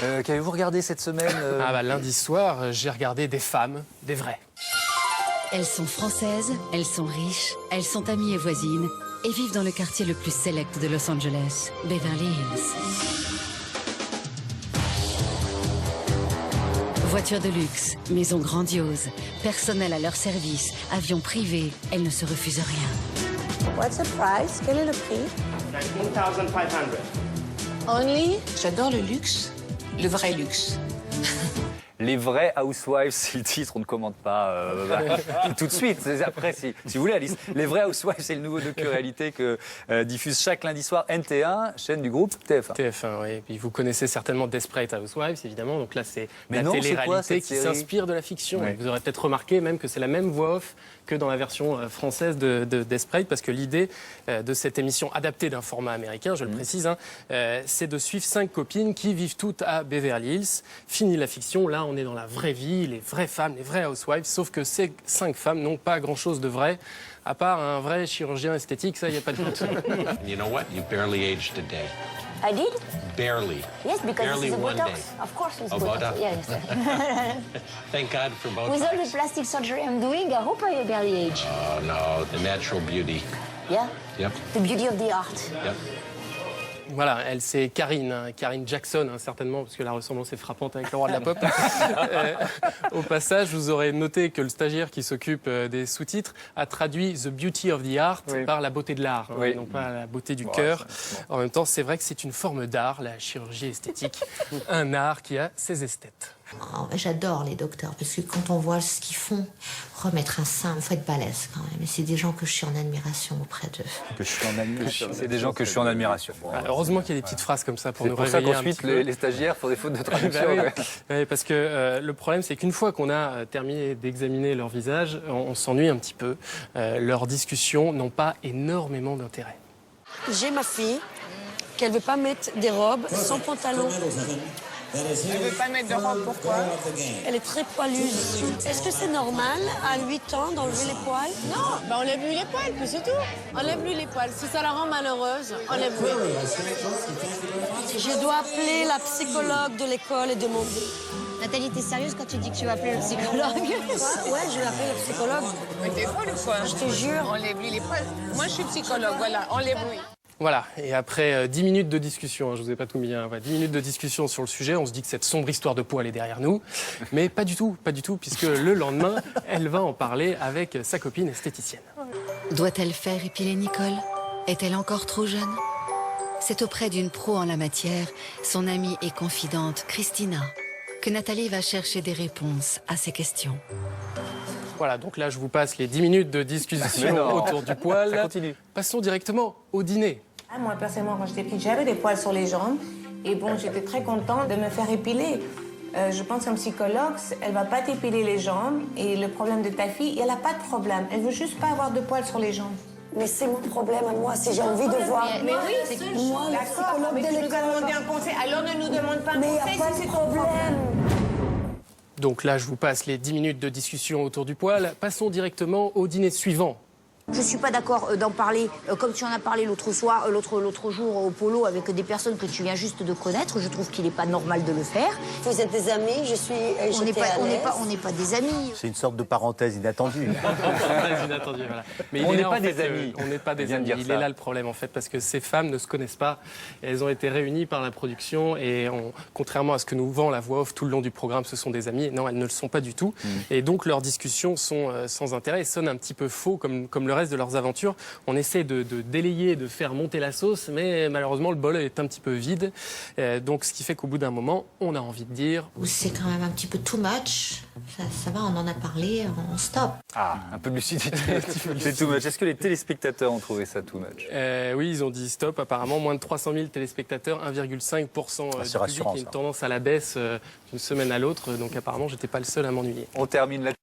Qu'avez-vous regardé cette semaine Lundi soir, j'ai regardé des femmes, des vraies. Elles sont françaises, elles sont riches, elles sont amies et voisines et vivent dans le quartier le plus select de Los Angeles, Beverly Hills. Voitures de luxe, maisons grandioses, personnel à leur service, avions privés, elles ne se refusent rien. What's the price? Quel est le prix? 19,500. Only? J'adore le luxe, le vrai luxe. Les vrais Housewives, c'est le titre, on ne commente pas tout de suite. Après, si vous voulez, Alice. Les vrais Housewives, c'est le nouveau docu-réalité que diffuse chaque lundi soir NT1, chaîne du groupe TF1. TF1, oui. Et puis vous connaissez certainement Desperate Housewives, évidemment. Donc là, c'est la télé-réalité qui s'inspire de la fiction. Ouais. Vous aurez peut-être remarqué même que c'est la même voix off que dans la version française de Desperate, parce que l'idée de cette émission adaptée d'un format américain, je le précise, c'est de suivre 5 copines qui vivent toutes à Beverly Hills. Fini la fiction, là on est dans la vraie vie, les vraies femmes, les vraies housewives, sauf que ces 5 femmes n'ont pas grand-chose de vrai, à part un vrai chirurgien esthétique, ça, il n'y a pas de doute. You know what? You barely aged a day. I did? Barely. Yes, because Barely it's a one Botox. day. Of course it's Oh, Botox. Botox. Yes. Thank God for both. With all the plastic surgery I'm doing, I hope I barely age. Oh no, the natural beauty. Yeah? Yep. The beauty of the art. Yep. Voilà, elle c'est Karine, Karine Jackson, certainement, parce que la ressemblance est frappante avec le roi de la pop. Au passage, vous aurez noté que le stagiaire qui s'occupe des sous-titres a traduit The Beauty of the Art par la beauté de l'art, non pas la beauté du cœur. En même temps, c'est vrai que c'est une forme d'art, la chirurgie esthétique, un art qui a ses esthètes. Oh, j'adore les docteurs, parce que quand on voit ce qu'ils font, remettre un sein, il faut être balèze quand même. Et c'est des gens que je suis en admiration auprès d'eux. Que je suis en admiration. C'est des gens que je suis en admiration. Bon, Heureusement qu'il y a des petites phrases comme ça pour nous c'est pour ça réveiller qu'ensuite les stagiaires font des fautes de traduction. Oui, parce que le problème, c'est qu'une fois qu'on a terminé d'examiner leur visage, on s'ennuie un petit peu. Leurs discussions n'ont pas énormément d'intérêt. J'ai ma fille qu'elle veut pas mettre des robes sans pantalon. Elle ne veut pas mettre de robe, pourquoi? Elle est très poilusse. Est-ce que c'est normal à 8 ans d'enlever les poils? Non, enlève-lui les poils, puis c'est tout. Enlève-lui les poils. Si ça la rend malheureuse, enlève-lui. Je dois appeler la psychologue de l'école et demander. Nathalie, t'es sérieuse quand tu dis que tu vas appeler le psychologue? Ouais, je vais appeler le psychologue. Mais t'es folle ou quoi? Je te jure. Enlève-lui les poils. Moi, je suis psychologue, voilà, enlève-lui. Voilà, et après 10 minutes de discussion, je vous ai pas tout mis, 10 minutes de discussion sur le sujet, on se dit que cette sombre histoire de poil est derrière nous, mais pas du tout, puisque le lendemain, elle va en parler avec sa copine esthéticienne. Doit-elle faire épiler Nicole? Est-elle encore trop jeune? C'est auprès d'une pro en la matière, son amie et confidente Christina, que Nathalie va chercher des réponses à ces questions. Voilà, donc là je vous passe les 10 minutes de discussion autour du poil. Ça continue. Passons directement au dîner. Moi, personnellement, quand j'étais petite, j'avais des poils sur les jambes. Et bon, j'étais très contente de me faire épiler. Je pense qu'un psychologue, elle va pas t'épiler les jambes. Et le problème de ta fille, elle a pas de problème. Elle veut juste pas avoir de poils sur les jambes. Mais c'est mon problème à moi, si j'ai envie de voir. Mais oui, c'est moi, le psychologue mais de tu nous as l'école. demandé un conseil. Alors ne nous demande pas un Mais il n'y conseil a pas si de c'est ton problème. Donc là je vous passe les 10 minutes de discussion autour du poil. Passons directement au dîner suivant. Je suis pas d'accord d'en parler comme tu en as parlé l'autre soir, l'autre jour au polo avec des personnes que tu viens juste de connaître. Je trouve qu'il n'est pas normal de le faire. Vous êtes des amis, On n'est pas des amis. C'est une sorte de parenthèse inattendue. Inattendu, voilà. Mais On il est n'est là, pas en fait, des amis. On n'est pas des Viens de amis. dire Il ça. est là le problème en fait, parce que ces femmes ne se connaissent pas. Elles ont été réunies par la production et contrairement à ce que nous vend la voix off tout le long du programme, ce sont des amies. Non, elles ne le sont pas du tout. Et donc leurs discussions sont sans intérêt et sonnent un petit peu faux comme le reste de leurs aventures. On essaie de délayer, de faire monter la sauce, mais malheureusement le bol est un petit peu vide. Donc ce qui fait qu'au bout d'un moment, on a envie de dire... C'est quand même un petit peu too much. Ça va, on en a parlé, on stop. Ah, un peu de lucidité. C'est too much. Est-ce que les téléspectateurs ont trouvé ça too much? Oui, ils ont dit stop. Apparemment, moins de 300 000 téléspectateurs, 1,5% du public. Il y a une tendance à la baisse d'une semaine à l'autre. Donc apparemment, j'étais pas le seul à m'ennuyer. On termine là.